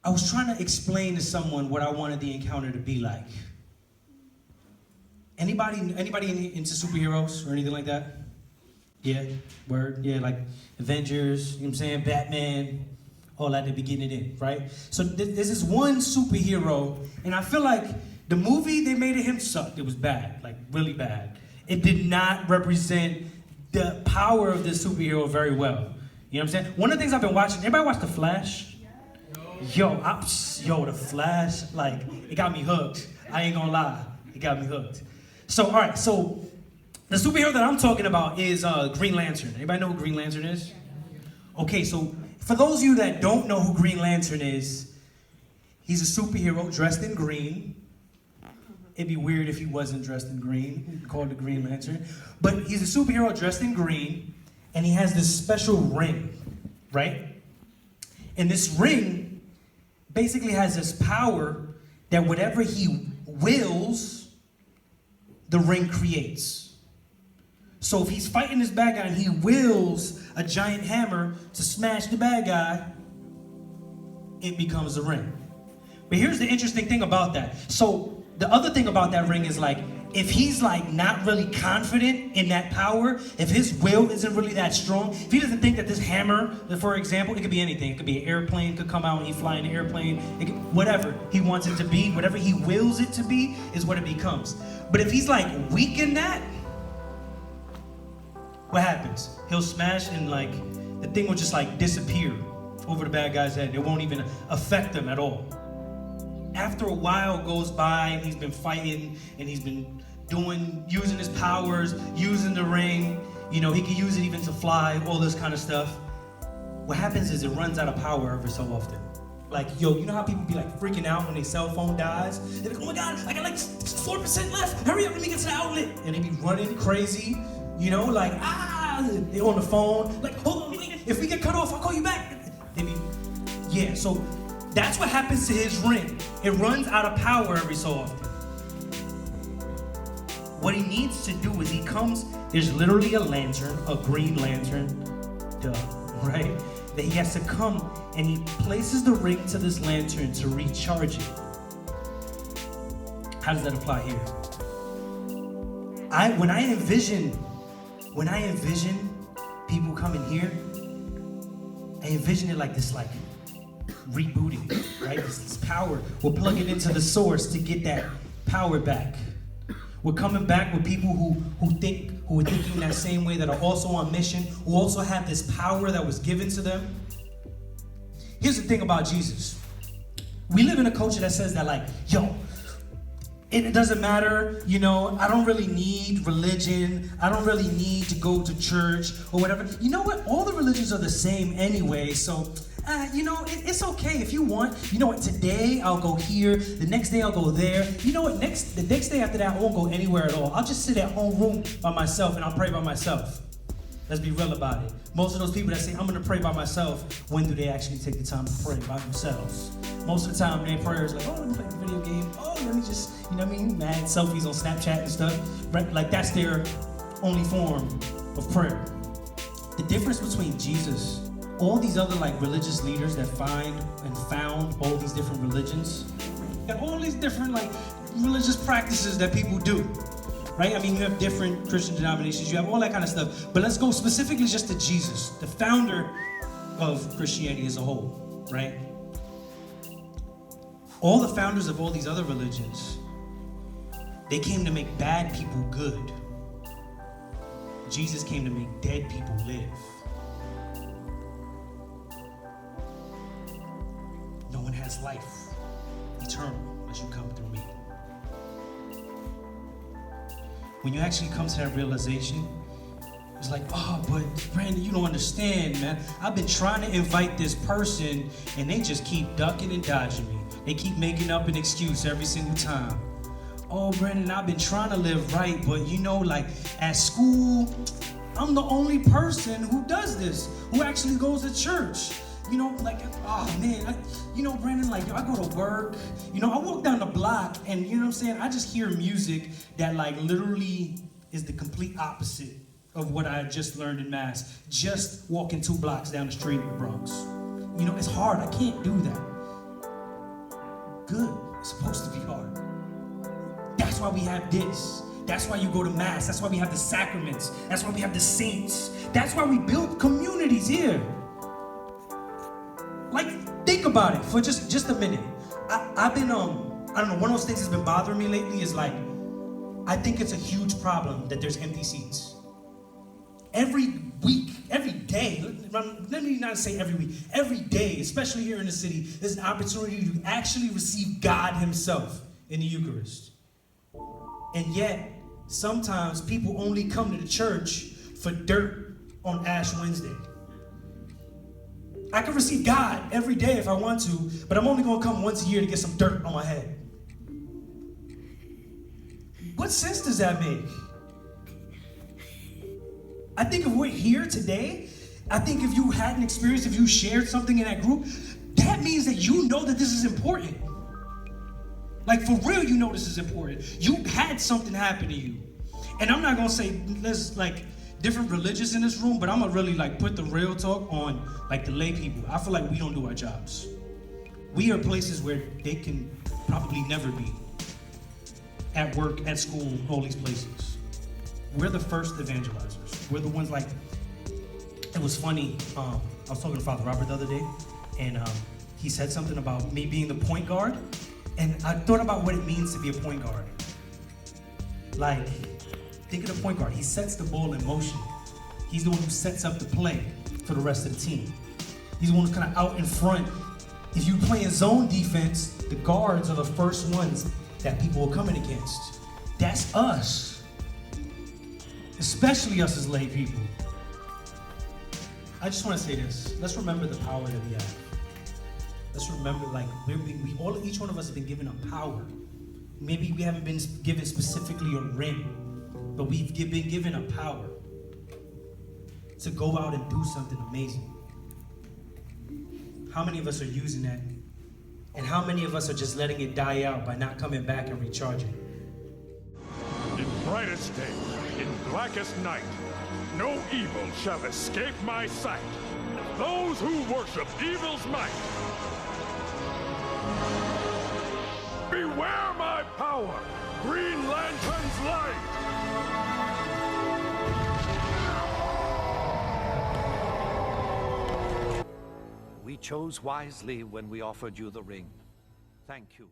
I was trying to explain to someone what I wanted the encounter to be like. Anybody into superheroes or anything like that? Yeah, word, yeah, like Avengers, you know what I'm saying, Batman, all that, they be getting it in, right? So there's this one superhero, and I feel like the movie they made of him sucked. It was bad, like really bad. It did not represent the power of this superhero very well. You know what I'm saying? One of the things I've been watching, everybody watch The Flash? Yo, The Flash, like, it got me hooked. I ain't gonna lie, it got me hooked. So, all right, so the superhero that I'm talking about is Green Lantern. Anybody know who Green Lantern is? Okay, so for those of you that don't know who Green Lantern is, he's a superhero dressed in green. It'd be weird if he wasn't dressed in green, called the Green Lantern. But he's a superhero dressed in green, and he has this special ring, right? And this ring basically has this power that whatever he wills, the ring creates. So if he's fighting this bad guy and he wills a giant hammer to smash the bad guy, it becomes a ring. But here's the interesting thing about that. So the other thing about that ring is like, if he's like not really confident in that power, if his will isn't really that strong, if he doesn't think that this hammer, for example, it could be anything. It could be an airplane, could come out and he fly in an airplane, whatever he wants it to be, whatever he wills it to be is what it becomes. But if he's like weak in that, what happens? He'll smash and like the thing will just like disappear over the bad guy's head. It won't even affect him at all. After a while goes by and he's been fighting and he's been using his powers, using the ring, you know, he can use it even to fly, all this kind of stuff. What happens is it runs out of power every so often. Like, yo, you know how people be like freaking out when their cell phone dies? They're like, oh my God, I got like 4% left. Hurry up, let me get to the outlet. And they be running crazy, you know, like, they're on the phone. Like, hold on, wait, if we get cut off, I'll call you back. They be, yeah, so that's what happens to his ring. It runs out of power every so often. What he needs to do is there's literally a lantern, a green lantern, right? That he has to come and he places the ring to this lantern to recharge it. How does that apply here? When I envision people coming here, I envision it like this, like rebooting, right? This power. We're plugging into the source to get that power back. We're coming back with people who are thinking that same way, that are also on mission, who also have this power that was given to them. Here's the thing about Jesus. We live in a culture that says that like, yo, it doesn't matter, you know, I don't really need religion. I don't really need to go to church or whatever. You know what? All the religions are the same anyway, so you know, it's okay if you want. You know what, today I'll go here, the next day I'll go there. You know what, the next day after that I won't go anywhere at all. I'll just sit at home room by myself and I'll pray by myself. Let's be real about it. Most of those people that say, I'm gonna pray by myself, when do they actually take the time to pray by themselves? Most of the time their prayer is like, oh, let me play the video game. Oh, let me just, you know what I mean? Mad selfies on Snapchat and stuff. Right? Like that's their only form of prayer. The difference between Jesus, all these other like religious leaders that found all these different religions, and all these different like religious practices that people do, right? I mean, you have different Christian denominations, you have all that kind of stuff, but let's go specifically just to Jesus, the founder of Christianity as a whole, right? All the founders of all these other religions, they came to make bad people good. Jesus came to make dead people live. No one has life eternal unless you come through me. When you actually come to that realization, it's like, oh, but Brandon, you don't understand, man. I've been trying to invite this person and they just keep ducking and dodging me. They keep making up an excuse every single time. Oh, Brandon, I've been trying to live right, but you know, like at school, I'm the only person who does this, who actually goes to church. You know, like, oh man, Brandon, like, I go to work, you know, I walk down the block and, you know what I'm saying, I just hear music that, like, literally is the complete opposite of what I just learned in Mass, just walking 2 blocks down the street in the Bronx. You know, it's hard, I can't do that. good. It's supposed to be hard. That's why we have this. That's why you go to mass. That's why we have the sacraments. That's why we have the saints. That's why we build communities here. Like, think about it for just a minute. I've been, I don't know, one of those things that's been bothering me lately is like, I think it's a huge problem that there's empty seats. Every week, every day, let me not say every week, every day, especially here in the city, there's an opportunity to actually receive God himself in the Eucharist. And yet, sometimes people only come to the church for dirt on Ash Wednesday. I can receive God every day if I want to, but I'm only gonna come once a year to get some dirt on my head. What sense does that make? I think if we're here today, I think if you had an experience, if you shared something in that group, that means that you know that this is important. Like, for real, you know this is important. You had something happen to you. And I'm not gonna say there's like different religions in this room, but I'm gonna really like put the real talk on like the lay people. I feel like we don't do our jobs. We are places where they can probably never be. At work, at school, all these places. We're the first evangelizers. We're the ones like, it was funny, I was talking to Father Robert the other day, and he said something about me being the point guard, and I thought about what it means to be a point guard. Like, think of the point guard. He sets the ball in motion. He's the one who sets up the play for the rest of the team. He's the one who's kind of out in front. If you're playing zone defense, the guards are the first ones that people are coming against. That's us. Especially us as lay people. I just want to say this. Let's remember the power that we have. Let's remember, like, each one of us have been given a power. Maybe we haven't been given specifically a ring, but we've been given a power to go out and do something amazing. How many of us are using that? And how many of us are just letting it die out by not coming back and recharging? In brightest day, in blackest night, no evil shall escape my sight. Those who worship evil's might, beware my power, Green Lantern's light! We chose wisely when we offered you the ring. Thank you.